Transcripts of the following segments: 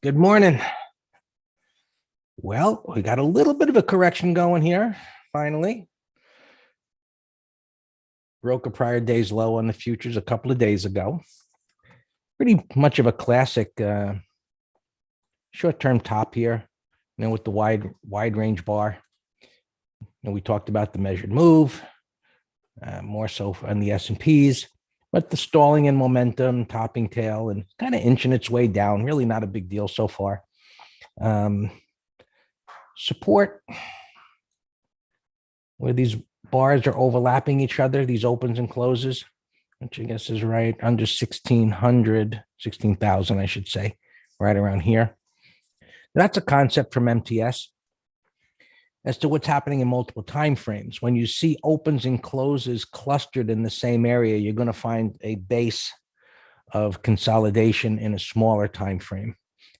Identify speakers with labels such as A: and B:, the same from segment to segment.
A: Good morning. Well, we got a little bit of a correction going here, finally. Broke a prior day's low on the futures a couple of days ago. Pretty much of a classic short-term top here, with the wide range bar. We talked about the measured move, more so on the S&Ps, but the stalling in momentum, topping tail, and kind of inching its way down. Really not a big deal so far. Support where these bars are overlapping each other, these opens and closes, which I guess is right under 16,000, I should say, right around here. That's a concept from MTS. As to what's happening in multiple time frames, when you see opens and closes clustered in the same area, you're going to find a base of consolidation in a smaller time frame.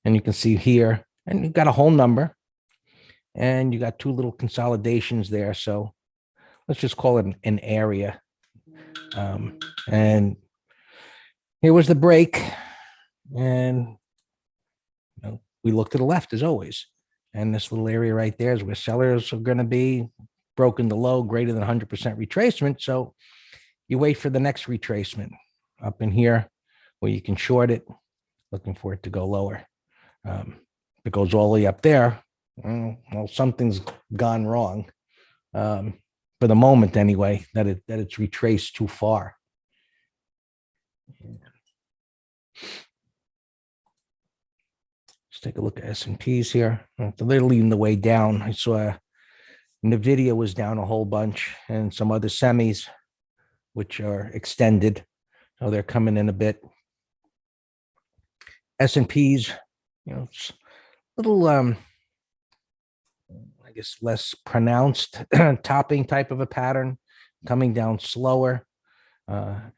A: And you can see here, and you've got a whole number, and you got two little consolidations there. So let's just call it an area. And here was the break. And we look to the left as always. And this little area right there is where sellers are going to be, broken the low, greater than 100% retracement. So you wait for the next retracement up in here where you can short it, looking for it to go lower. If it goes all the way up there, well, something's gone wrong. For the moment anyway, that it's retraced too far. Let's take a look at S&Ps here. They're leading the way down. I saw NVIDIA was down a whole bunch and some other semis, which are extended. So they're coming in a bit. S&Ps, it's a little, I guess, less pronounced topping type of a pattern, coming down slower. But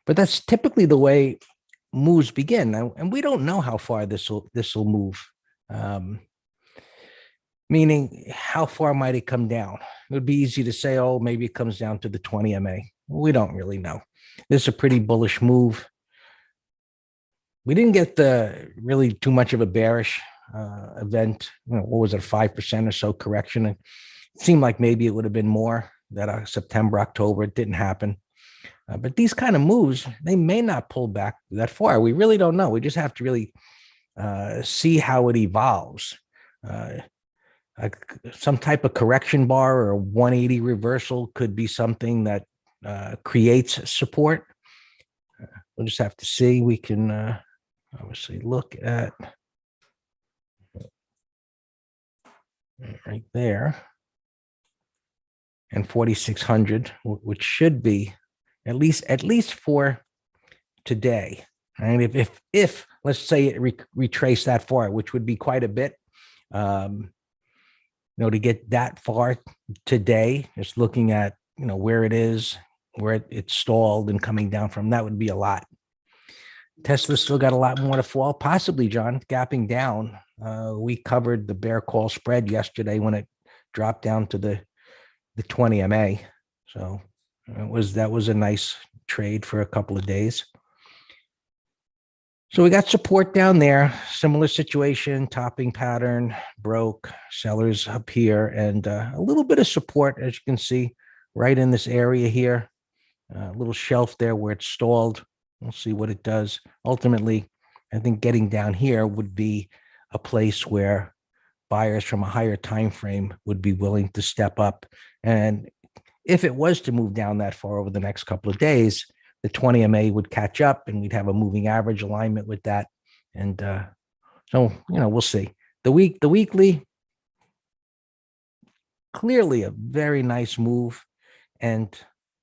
A: that's typically the way moves begin, and we don't know how far this will move. Meaning, how far might it come down? It would be easy to say, oh, maybe it comes down to the 20 MA. We don't really know. This is a pretty bullish move. We didn't get the really too much of a bearish event. What was it, 5% or so correction? It seemed like maybe it would have been more that September, October. It didn't happen. But these kind of moves, they may not pull back that far. We really don't know. We just have to really see how it evolves. Some type of correction bar or a 180 reversal could be something that creates support. We'll just have to see. We can obviously look at right there and 4,600, which should be at least for today. And if let's say it retrace that far, which would be quite a bit, to get that far today, just looking at where it is, where it's stalled and coming down from, that would be a lot. Tesla's still got a lot more to fall, possibly, John, gapping down. We covered the bear call spread yesterday when it dropped down to the 20 MA. So that was a nice trade for a couple of days. So we got support down there, similar situation, topping pattern, broke, sellers up here, and a little bit of support, as you can see, right in this area here, a little shelf there where it's stalled. We'll see what it does. Ultimately, I think getting down here would be a place where buyers from a higher time frame would be willing to step up. And if it was to move down that far over the next couple of days, the 20 MA would catch up and we'd have a moving average alignment with that. And so, we'll see. The weekly, clearly a very nice move. And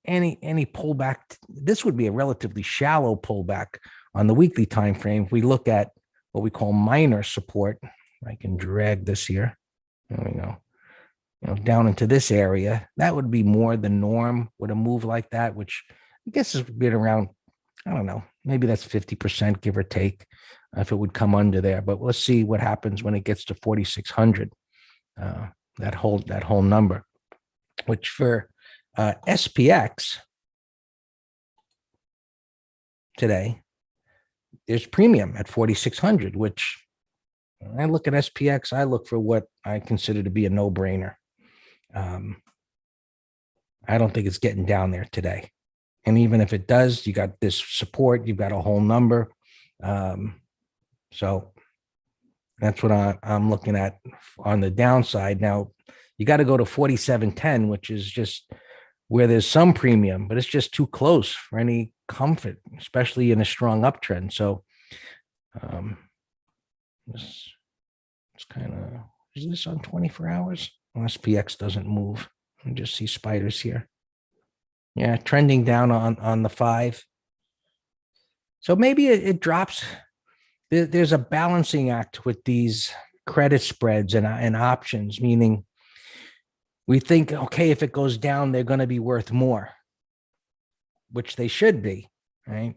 A: any pullback, this would be a relatively shallow pullback on the weekly time frame. If we look at what we call minor support, I can drag this here. There we go. Down into this area, that would be more the norm with a move like that, which I guess has been around, I don't know, maybe that's 50%, give or take, if it would come under there. But let's see what happens when it gets to 4,600, that whole number, which for SPX today, there's premium at 4,600, which I look at SPX, I look for what I consider to be a no-brainer. Um, I don't think it's getting down there today. And even if it does, you got this support, you've got a whole number. So that's what I'm looking at on the downside. Now, you got to go to 47.10, which is just where there's some premium, but it's just too close for any comfort, especially in a strong uptrend. So it's kind of, is this on 24 hours? SPX doesn't move. I just see spiders here. Yeah, trending down on the 5. So maybe it drops. There's a balancing act with these credit spreads and options, meaning we think, okay, if it goes down, they're going to be worth more, which they should be, right?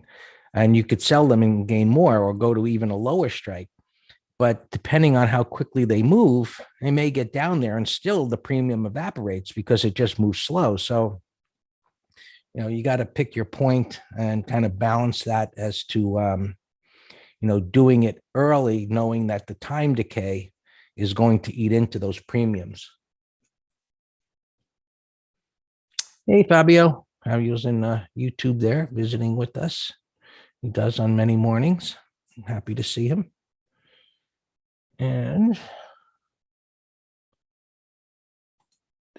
A: And you could sell them and gain more or go to even a lower strike. But depending on how quickly they move, they may get down there and still the premium evaporates because it just moves slow. So, you got to pick your point and kind of balance that as to, doing it early, knowing that the time decay is going to eat into those premiums. Hey, Fabio, Fabio's in YouTube there visiting with us. He does on many mornings. I'm happy to see him. And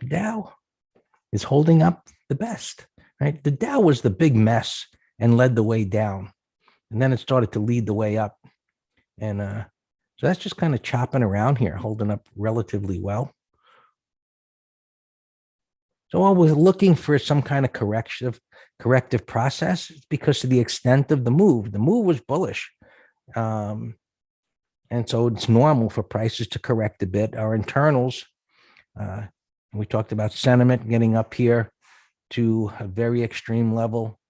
A: the Dow is holding up the best, right? The Dow was the big mess and led the way down. And then it started to lead the way up. And so that's just kind of chopping around here, holding up relatively well. So I was looking for some kind of corrective process because of the extent of the move. The move was bullish. And so it's normal for prices to correct a bit. Our internals, we talked about sentiment getting up here to a very extreme level.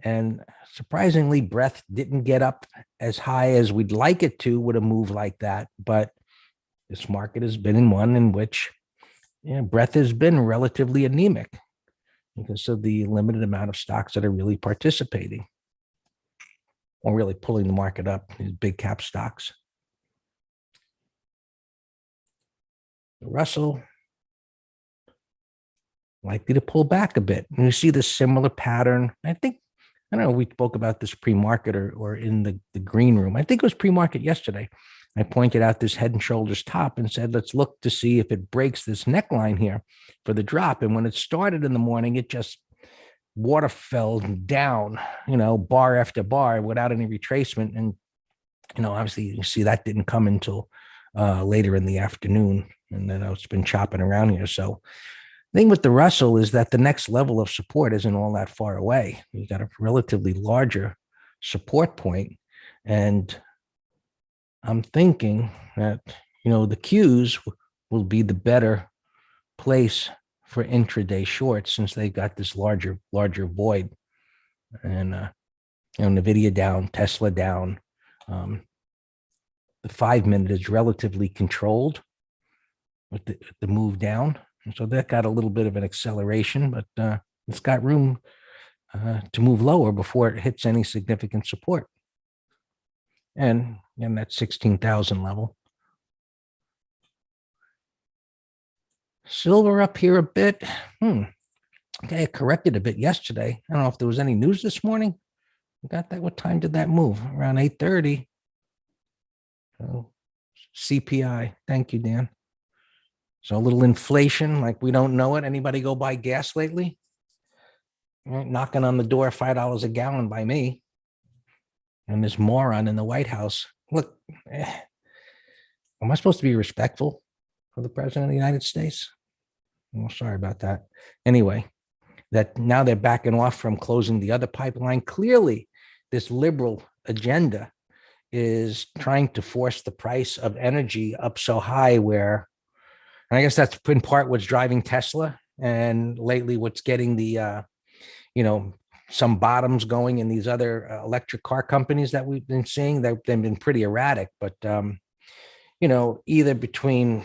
A: And surprisingly, breadth didn't get up as high as we'd like it to with a move like that. But this market has been in one in which breadth has been relatively anemic because of the limited amount of stocks that are really participating or really pulling the market up, these big cap stocks. The Russell likely to pull back a bit. And you see this similar pattern. I don't know, we spoke about this pre-market or in the green room. I think it was pre-market yesterday. I pointed out this head and shoulders top and said, let's look to see if it breaks this neckline here for the drop. And when it started in the morning, it just water fell down, bar after bar without any retracement. And, obviously you see that didn't come until later in the afternoon. And then it's been chopping around here. So the thing with the Russell is that the next level of support isn't all that far away. You got a relatively larger support point. And I'm thinking that, the Qs will be the better place for intraday shorts since they've got this larger void. And, NVIDIA down, Tesla down. The 5-minute is relatively controlled with the move down. And so that got a little bit of an acceleration, but it's got room to move lower before it hits any significant support. And that 16,000 level. Silver up here a bit. Okay, it corrected a bit yesterday. I don't know if there was any news this morning. We got that. What time did that move? Around 8:30. Oh, CPI. Thank you, Dan. So a little inflation, like we don't know it. Anybody go buy gas lately? Knocking on the door, $5 a gallon by me. And this moron in the White House. Look, am I supposed to be respectful for the president of the United States? Well, sorry about that. Anyway, that now they're backing off from closing the other pipeline. Clearly, this liberal agenda is trying to force the price of energy up so high where, and I guess that's in part what's driving Tesla. And lately what's getting the, some bottoms going in these other electric car companies that we've been seeing. They've been pretty erratic, but, either between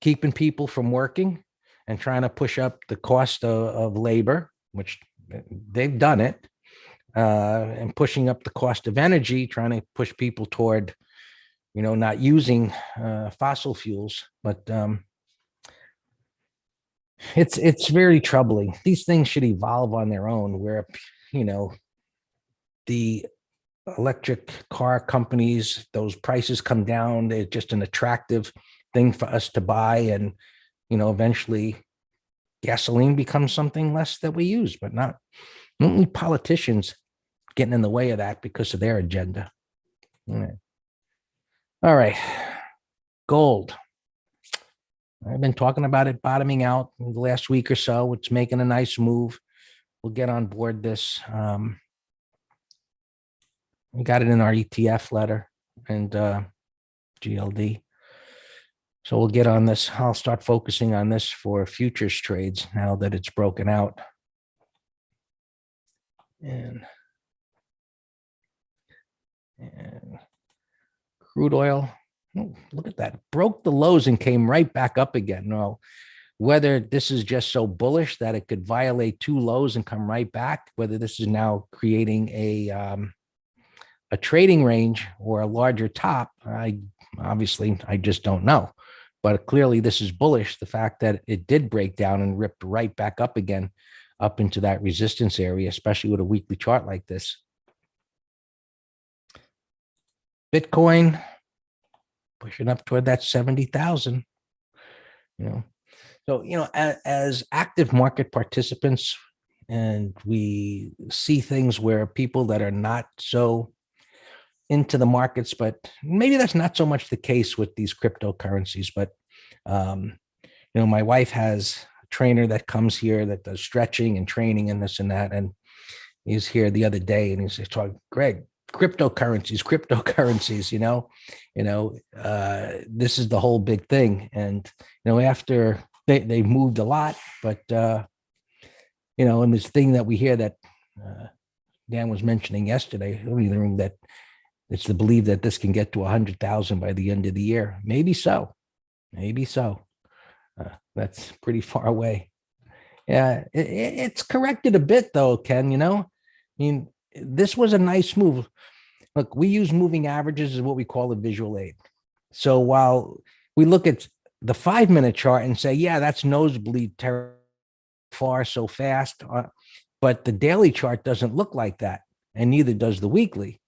A: keeping people from working and trying to push up the cost of labor, which they've done it, and pushing up the cost of energy, trying to push people toward, not using fossil fuels. But it's very troubling. These things should evolve on their own, where the electric car companies, those prices come down. They're just an attractive thing for us to buy, and eventually gasoline becomes something less that we use. But not only politicians getting in the way of that because of their agenda. All right. Gold. I've been talking about it bottoming out in the last week or so. It's making a nice move. We'll get on board this. We got it in our ETF letter and GLD. So we'll get on this. I'll start focusing on this for futures trades now that it's broken out. And crude oil. Oh, look at that. Broke the lows and came right back up again. Well, whether this is just so bullish that it could violate two lows and come right back, whether this is now creating a trading range or a larger top, I just don't know. But clearly this is bullish. The fact that it did break down and ripped right back up again, up into that resistance area, especially with a weekly chart like this. Bitcoin pushing up toward that 70,000, So, as active market participants, and we see things where people that are not so into the markets, but maybe that's not so much the case with these cryptocurrencies. But, my wife has a trainer that comes here that does stretching and training and this and that. And he's here the other day and he's talking, Greg, cryptocurrencies, this is the whole big thing. And, after they moved a lot, but, and this thing that we hear that Dan was mentioning yesterday in the room, that it's the belief that this can get to 100,000 by the end of the year. Maybe so. That's pretty far away. Yeah, it's corrected a bit though, Ken, I mean, this was a nice move. Look, we use moving averages as what we call a visual aid. So while we look at the 5-minute chart and say, yeah, that's nosebleed far so fast, but the daily chart doesn't look like that, and neither does the weekly.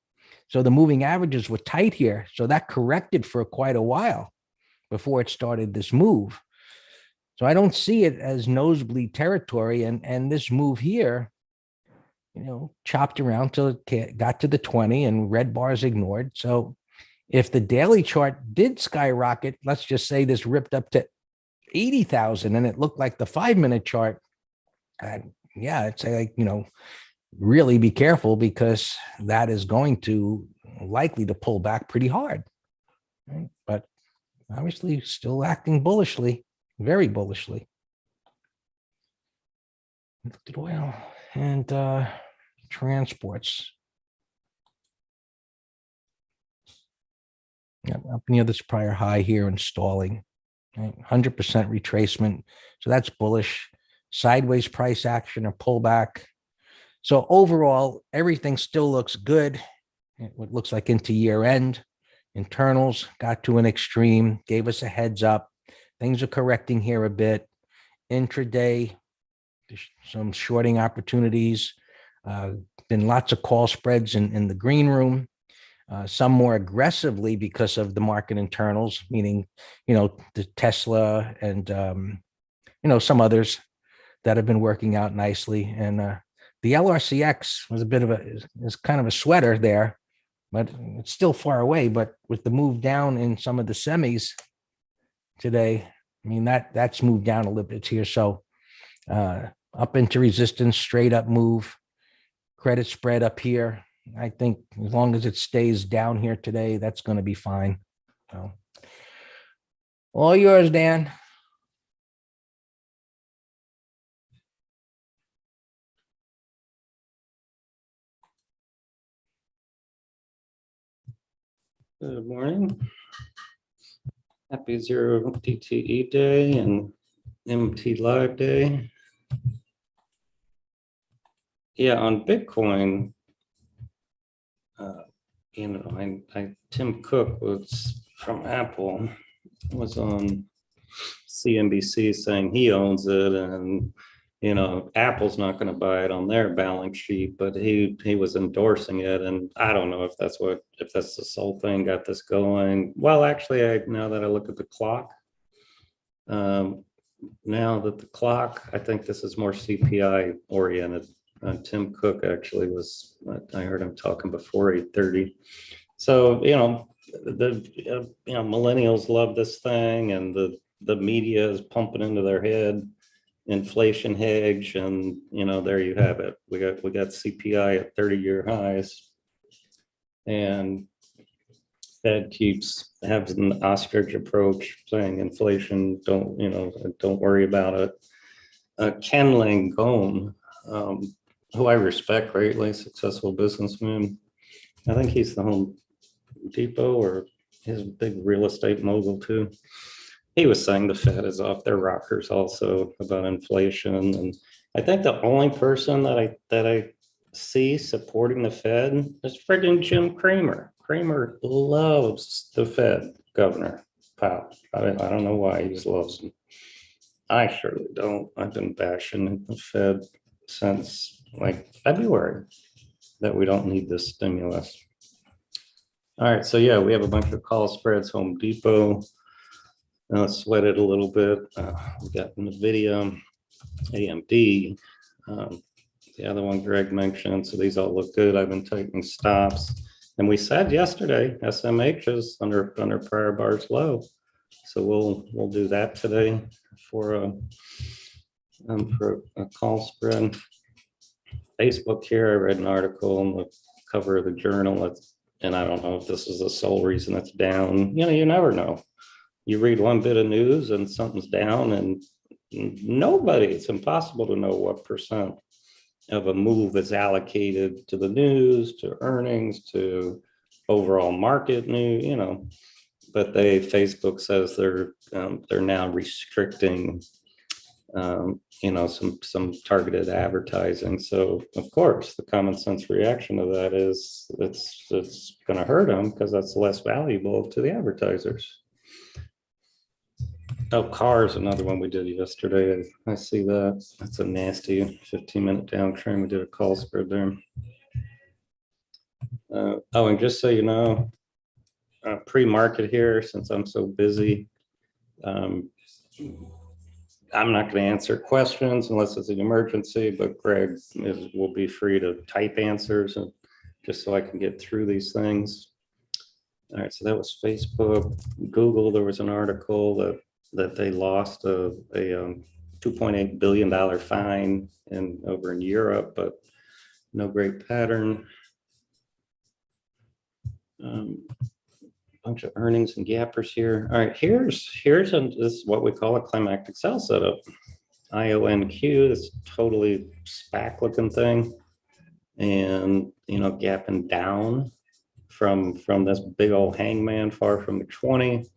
A: So the moving averages were tight here. So that corrected for quite a while before it started this move. So I don't see it as nosebleed territory. And this move here, chopped around till it got to the 20 and red bars ignored. So if the daily chart did skyrocket, let's just say this ripped up to 80,000 and it looked like the 5-minute chart, I'd say, really be careful, because that is going to likely to pull back pretty hard. Right? But obviously still acting bullishly, very bullishly. Oil and transports. Up near this prior high here and stalling. Right? 100% retracement. So that's bullish. Sideways price action or pullback. So overall, everything still looks good. It looks like into year end. Internals got to an extreme, gave us a heads up. Things are correcting here a bit. Intraday, some shorting opportunities. Been lots of call spreads in the green room. Some more aggressively because of the market internals, meaning, the Tesla and, some others that have been working out nicely. And the LRCX was is kind of a sweater there, but it's still far away. But with the move down in some of the semis today, I mean, that's moved down a little bit here. So up into resistance, straight up move, credit spread up here. I think as long as it stays down here today, that's going to be fine. So, all yours, Dan.
B: Good morning. Happy Zero DTE Day and MT Live Day. Yeah, on Bitcoin, Tim Cook was from Apple, was on CNBC saying he owns it, and Apple's not going to buy it on their balance sheet, but he was endorsing it, and I don't know if that's the sole thing got this going. Well, actually, now that I look at the clock, I think this is more CPI oriented. Tim Cook actually was, I heard him talking before 8:30. So, millennials love this thing, and the media is pumping into their head inflation hedge, and there you have it. We got CPI at 30-year highs, and Fed keeps having an ostrich approach, saying inflation, don't worry about it. Ken Langone, who I respect greatly, successful businessman. I think he's the Home Depot, or his big real estate mogul too. He was saying the Fed is off their rockers also about inflation. And I think the only person that I see supporting the Fed is friggin' Jim Cramer. Cramer loves the Fed governor, Powell. I don't know why he just loves him. I surely don't. I've been bashing the Fed since like February that we don't need this stimulus. All right, so yeah, we have a bunch of call spreads. Home Depot, sweat it a little bit. We got NVIDIA, AMD, the other one Greg mentioned. So these all look good. I've been taking stops, and we said yesterday SMH is under prior bars low. So we'll do that today for a call spread. Facebook here, I read an article on the cover of the Journal, and I don't know if this is the sole reason it's down. You never know. You read one bit of news and something's down, and it's impossible to know what percent of a move is allocated to the news, to earnings, to overall market news, but Facebook says they're now restricting some targeted advertising. So of course the common sense reaction to that is it's going to hurt them because that's less valuable to the advertisers. Oh, cars, another one we did yesterday. I see that. That's a nasty 15-minute downtrend. We did a call spread there. And just so you know, pre-market here, since I'm so busy, I'm not going to answer questions unless it's an emergency, but Greg will be free to type answers, and just so I can get through these things. All right, so that was Facebook. Google, there was an article that they lost a $2.8 billion fine over in Europe, but no great pattern. Bunch of earnings and gappers here. All right, this is what we call a climactic sell setup. IONQ, this totally SPAC looking thing, and gapping down from this big old hangman far from the 20.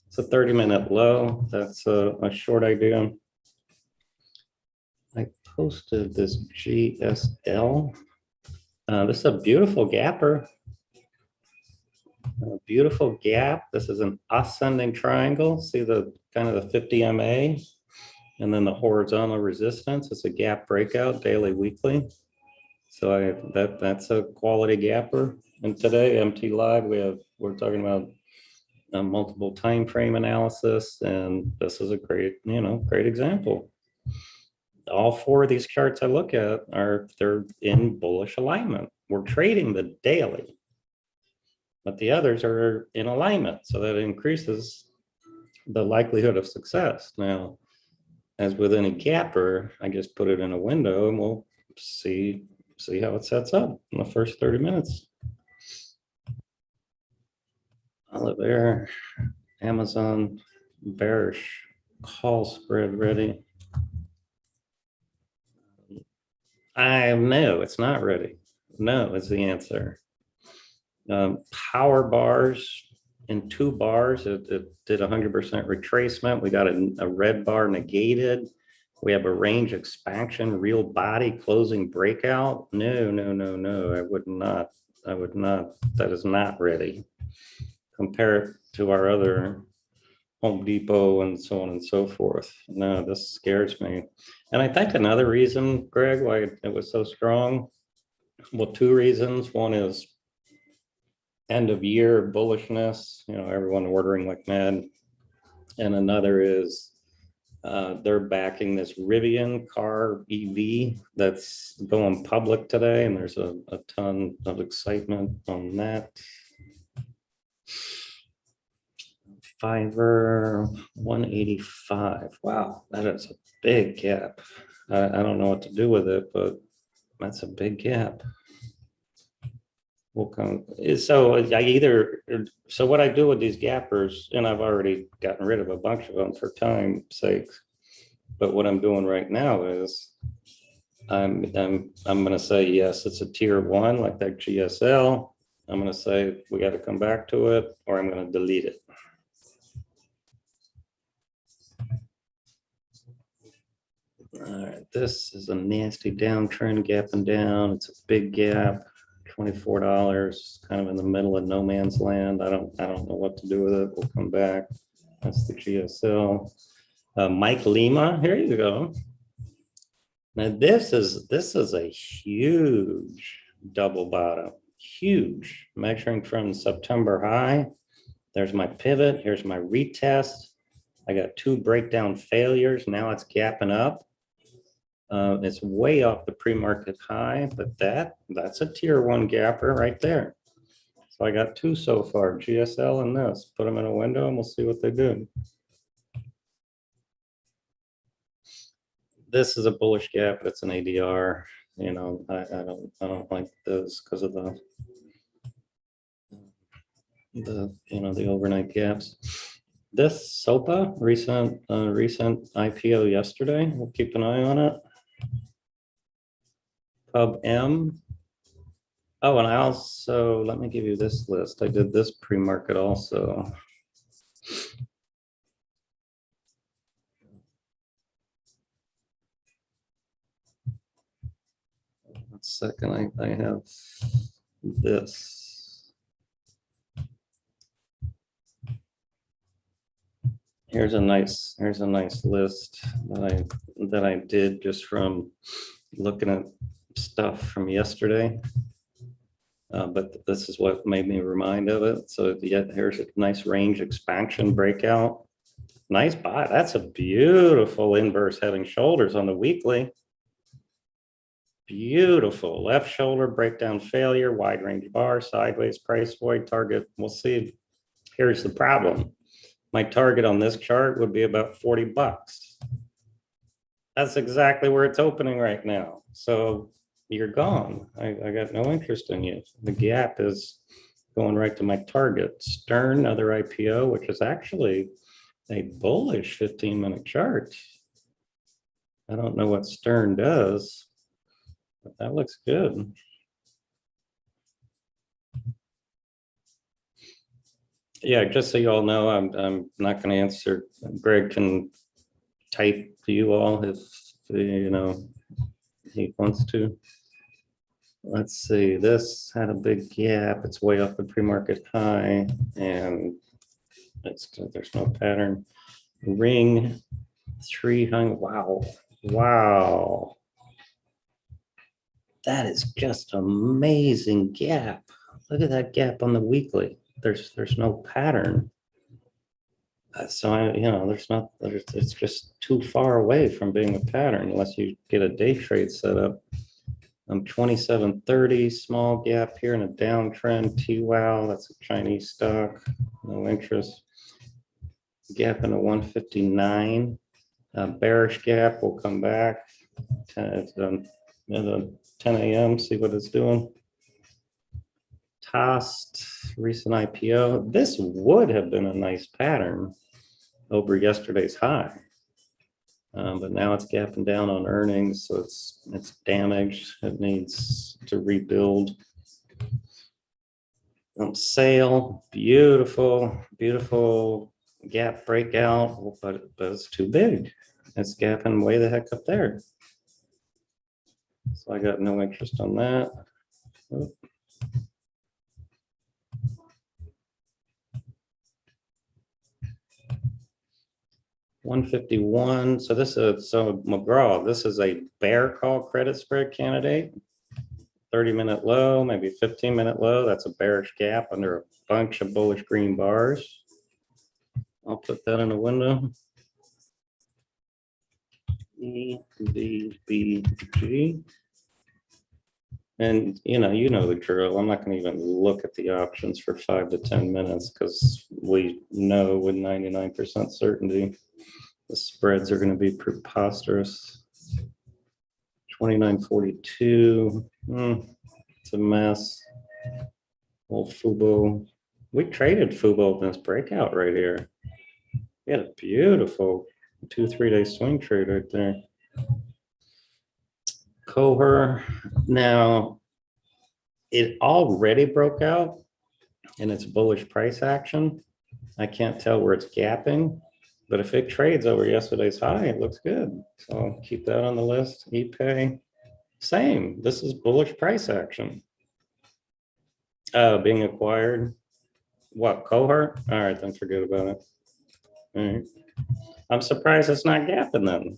B: It's a 30-minute low. That's a short idea. I posted this GSL. This is a beautiful gapper. A beautiful gap. This is an ascending triangle. See the kind of the 50 MA, and then the horizontal resistance. It's a gap breakout, daily, weekly. So that's a quality gapper. And today, MT Live, we're talking about multiple time frame analysis, and this is a great example. All four of these charts I look at they're in bullish alignment. We're trading the daily, but the others are in alignment, so that increases the likelihood of success. Now, as with any gapper, I just put it in a window, and we'll see how it sets up in the first 30 minutes. Olive Air, Amazon, bearish call spread ready. No, it's not ready. No is the answer. Power bars in 2 bars, it did 100% retracement. We got a red bar negated. We have a range expansion, real body closing breakout. No, I would not I would not, that is not ready. Compare it to our other Home Depot and so on and so forth. No, this scares me. And I think another reason, Greg, why it was so strong, well, two reasons. One is end of year bullishness, everyone ordering like mad. And another is they're backing this Rivian car EV that's going public today, and there's a ton of excitement on that. Fiverr 185. Wow, that is a big gap. I don't know what to do with it, but that's a big gap. We'll come. So what I do with these gappers, and I've already gotten rid of a bunch of them for time's sake, but what I'm doing right now is I'm going to say, yes, it's a tier one, like that GSL. I'm going to say we got to come back to it, or I'm going to delete it. All right, this is a nasty downtrend, gapping down. It's a big gap, $24, kind of in the middle of no man's land. I don't know what to do with it. We'll come back. That's the GSL. Mike Lima, here you go. Now this is a huge double bottom, huge, measuring from September high. There's my pivot. Here's my retest. I got two breakdown failures. Now it's gapping up. It's way off the pre-market high, but that's a tier one gapper right there. So I got two so far, GSL and this. Put them in a window and we'll see what they do. This is a bullish gap. It's an ADR. I don't like this because of the overnight gaps. This SOPA recent IPO yesterday. We'll keep an eye on it. Pub M. Oh, and I also, let me give you this list. I did this pre-market also. One second, I have this. Here's a nice list that I did just from looking at stuff from yesterday. But this is what made me remind of it. So here's a nice range expansion breakout. Nice buy. That's a beautiful inverse head and shoulders on the weekly. Beautiful left shoulder breakdown failure, wide range bar, sideways price void target. We'll see. Here's the problem. My target on this chart would be about $40. That's exactly where it's opening right now. So you're gone. I got no interest in you. The gap is going right to my target. Stern, other IPO, which is actually a bullish 15-minute chart. I don't know what Stern does, but that looks good. Yeah, just so you all know, I'm not going to answer. Greg can type to you all if he wants to. Let's see, this had a big gap. It's way off the pre-market high, and there's no pattern. Ring 300. Wow. That is just amazing gap. Look at that gap on the weekly. There's no pattern. So it's just too far away from being a pattern unless you get a day trade set up. 2730, small gap here in a downtrend. TWOW, that's a Chinese stock, no interest. Gap in a 159. Bearish gap will come back. 10 a.m. See what it's doing. Tossed, recent IPO. This would have been a nice pattern over yesterday's high. But now it's gapping down on earnings, so it's damaged. It needs to rebuild. Sale, beautiful gap breakout, but it's too big. It's gapping way the heck up there. So I got no interest on that. 151. So this is, so McGraw, this is a bear call credit spread candidate. 30-minute low, maybe 15-minute low. That's a bearish gap under a bunch of bullish green bars. I'll put that in the window. EVBG. And you know the drill. I'm not going to even look at the options for 5 to 10 minutes because we know with 99% certainty the spreads are going to be preposterous. 29.42. It's a mess. Old Fubo. We traded Fubo in this breakout right here. We had a beautiful 2-3 day swing trade right there. Coher. Now, it already broke out in its bullish price action. I can't tell where it's gapping, but if it trades over yesterday's high, it looks good. So keep that on the list. ePay, same. This is bullish price action. Being acquired. What, Coher? All right, then forget about it. All right. I'm surprised it's not gapping then.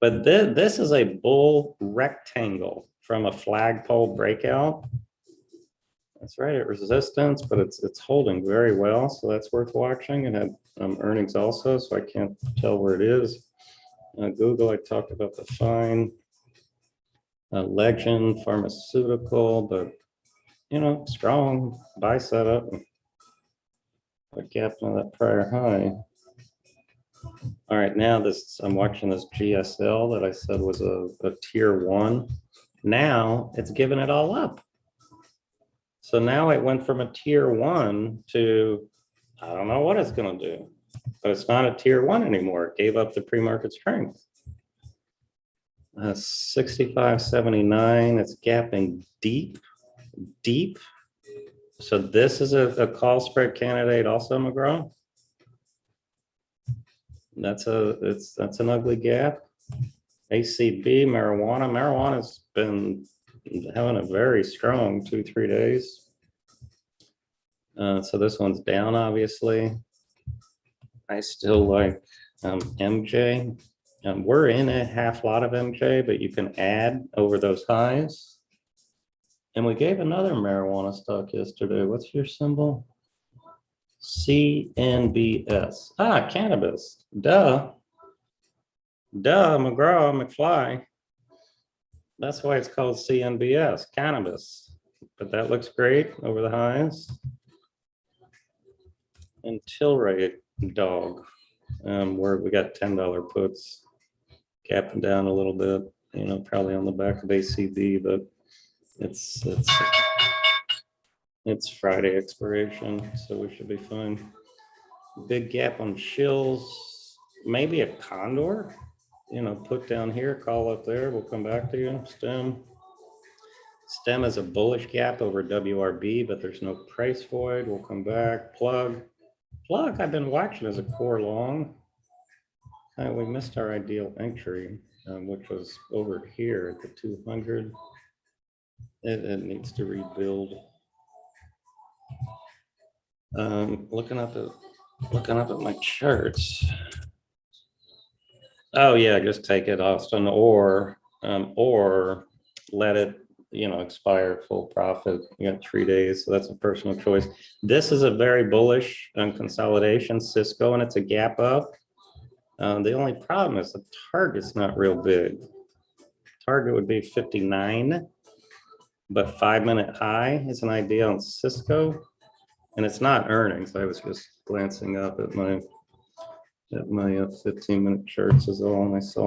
B: But this is a bull rectangle from a flagpole breakout. That's right at resistance, but it's holding very well, so that's worth watching. It had earnings also, so I can't tell where it is. Google, I talked about the fine. Legend Pharmaceutical, but strong buy setup. A gap on that prior high. All right, now I'm watching this GSL that I said was a tier 1. Now it's giving it all up. So now it went from a tier 1 to, I don't know what it's going to do, but it's not a tier 1 anymore. It gave up the pre-market strength. 65.79, it's gapping deep. So this is a call spread candidate also, McGraw. That's an ugly gap. ACB, marijuana's been having a very strong 2-3 days. So this one's down, obviously. I still like MJ. We're in a half lot of MJ, but you can add over those highs. And we gave another marijuana stock yesterday. What's your symbol? CNBS. Cannabis. Duh, McGraw, McFly. That's why it's called CNBS, cannabis. But that looks great over the highs. And Tilray dog, where we got $10 puts, gapping down a little bit, probably on the back of ACB, but it's Friday expiration, so we should be fine. Big gap on Shills, maybe a Condor, put down here, call up there. We'll come back to you. STEM is a bullish gap over WRB, but there's no price void. We'll come back. Plug, I've been watching as a core long. We missed our ideal entry, which was over here at the 200. It needs to rebuild. Looking up at my charts. Oh yeah, just take it, Austin, or let it expire full profit. You got 3 days, so that's a personal choice. This is a very bullish consolidation, Cisco, and it's a gap up. The only problem is the target's not real big. Target would be 59, but 5-minute high is an idea on Cisco, and it's not earnings. I was just glancing up at my 15-minute charts is all, and I saw